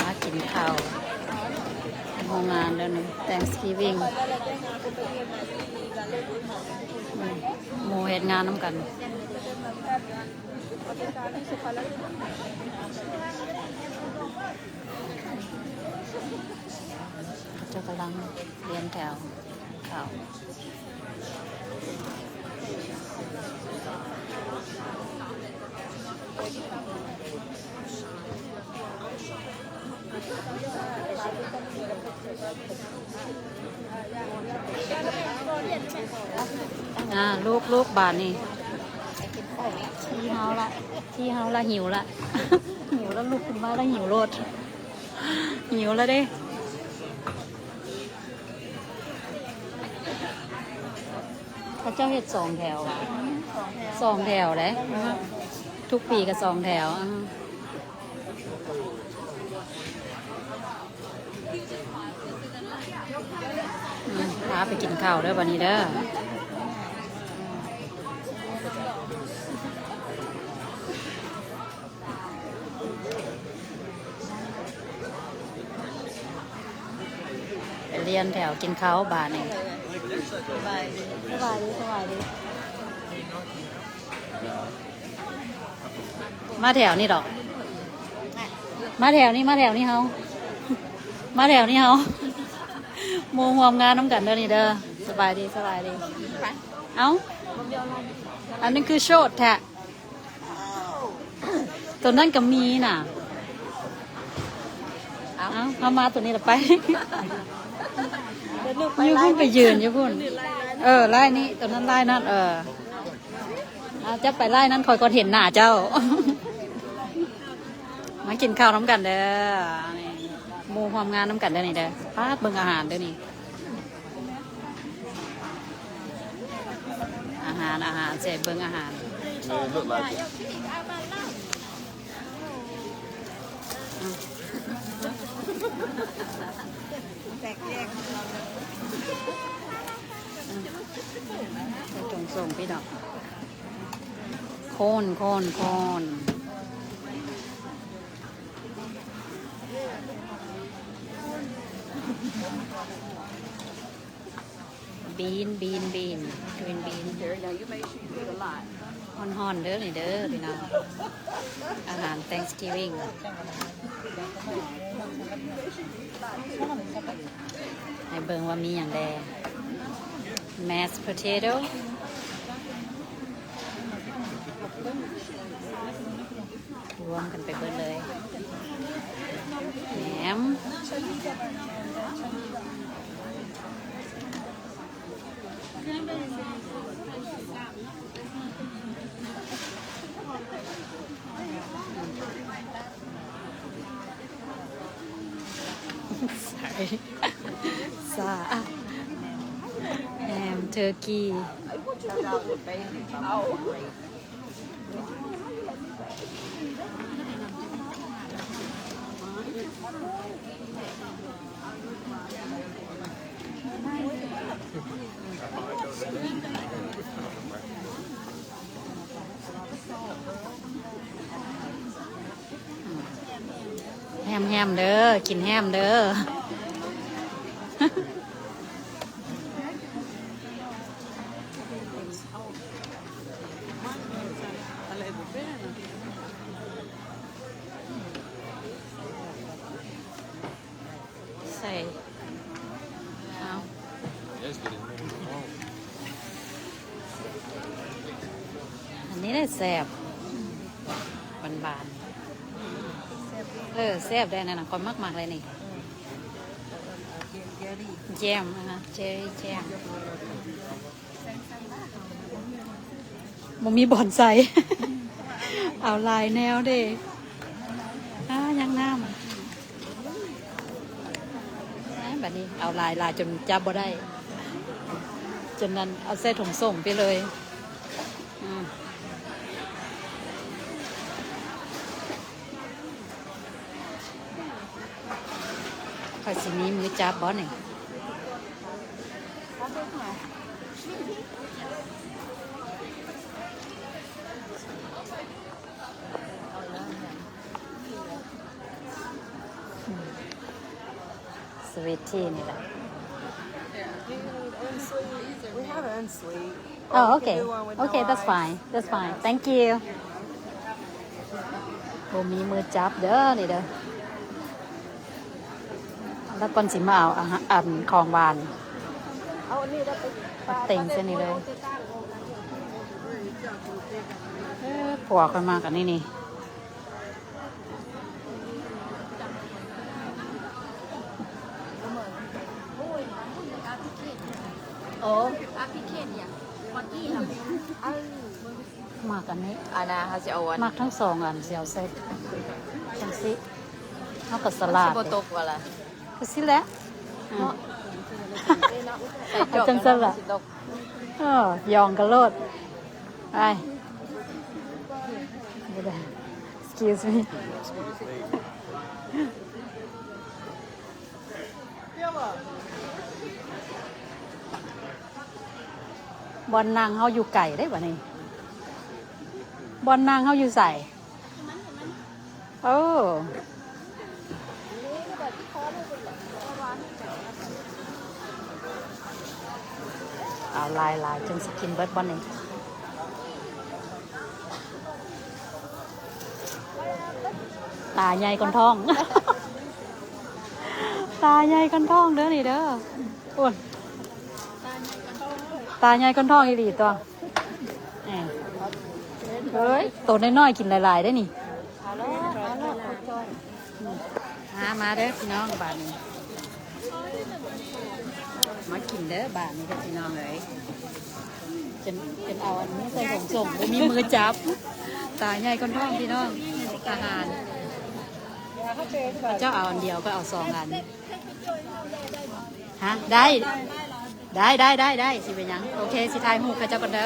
มากินข้าวโรงงานแล้วนึง Thanksgiving หมู่เฮ็ดงานน้ำกันเจ้ากำลังเรียนแถวข่าวลูกบานนี่ที่เฮาละหิวละ หิวแล้วลูกคุณว่าแล้วหิวโลดหิวแล้วเด้พระเจ้าเฮ็ด2 แถว2 แถวเลยทุกปีก็2 แถวพาไปกินข้าวเด้อวันนี้เด้อเรียนแถวกินข้าวบาทนี่สบายดีมาแถวนี่ดอกมาแถวนี้เฮามาแถวนี้เฮาโมงวมงานน้ำกันเด้อนี่เด้อสบายดีเอ้าอันนี้คือโชดแทะตัวนั้นก็มีน่ะเอามาตัวนี้ละไปยูพุ่นไปยืนยูพุ่นไล่นี่ตัวนั้นไล่นั่นจะไปไล่นั่นคอยก่อนเห็นหน้าเจ้า มากินข้าวน้ำกันเด้อหมู่ความงานน้ำกันเด้อนี่เด้อพาดเบิ่งอาหารเด้อนี่อาหารเสร็จเบิ่งอาหารจงส่งพี่ดอกโคนบีนกรีนบีนฮอนเด้อนี่เด้อพี่น้องอาหาร Thanksgiving ให้เบิ่งว่ามีอย่างแดmashed potato รวมกันไปเบิดเลยแหนมซาแฮมเทอร์กี้แฮมเด้อกินแฮมเด้อใส่เอาอันนี้ได้แซ่บบานแซ่บได้นะคนมากเลยนี่แจมนะคะเจอรี่แจมมันมีบ่อนใส่ เอาลายแนวเด้ยังน้ำแบบนี้เอาลายจนจับบ่ได้จนนั้นเอาเส้นถุงส่งไปเลยคอยสินี้มือจับบอสหนึ่ง sweet tea นี่แหละ We have it in sweet. Oh, We okay. can do one with Okay, no that's ice. fine. That's fine. Thank you. บ่มีมือจับเด้อนี่เด้อแล้วก่อนสิมาเอาอาหารของหวานมาเต็งเส้นนี้เลยผัวคนมากันนี่นี่โอ้อาพิเคทเนี่ยมอกี้ค่ะมากันนี้ อันน่ะเขาจะเอาอัน มักทั้งสองอันเสียวเซ็ตจังสิเอากับสลัด โบตกวะล่ะ ก็สิแหล้วเอาจังสลัดยองกระโลดไปไม่ได้ excuse me บอลนางเฮาอยู่ไก่ได้ป่ะนี่บอลนางเฮาอยู่ใส่โอ้เอาลายจนสกินเบิร์ดบอลนี่ตาใหญ่คนท้อง ตาใหญ่คนท้องเด้อนี่เด้ออ้วนตาใหญ่คนท้องอีหลีตัวเฮ้ยตัวน้อยๆกินหลายๆได้นี่มาเด้อพี่น้องบ้านนี้มากินเด้อบ้านนี้เด้อพี่น้องเลยจนเอาอันนี้ใส่ผมส่งไม่มีมือจับตาใหญ่คนท้องพี่น้องอาหารเจ้าเอาอันเดียวก็เอา2 อันฮะได้สิเป็นยังโอเคสิทายหูข้าเจ้ากันเด้อ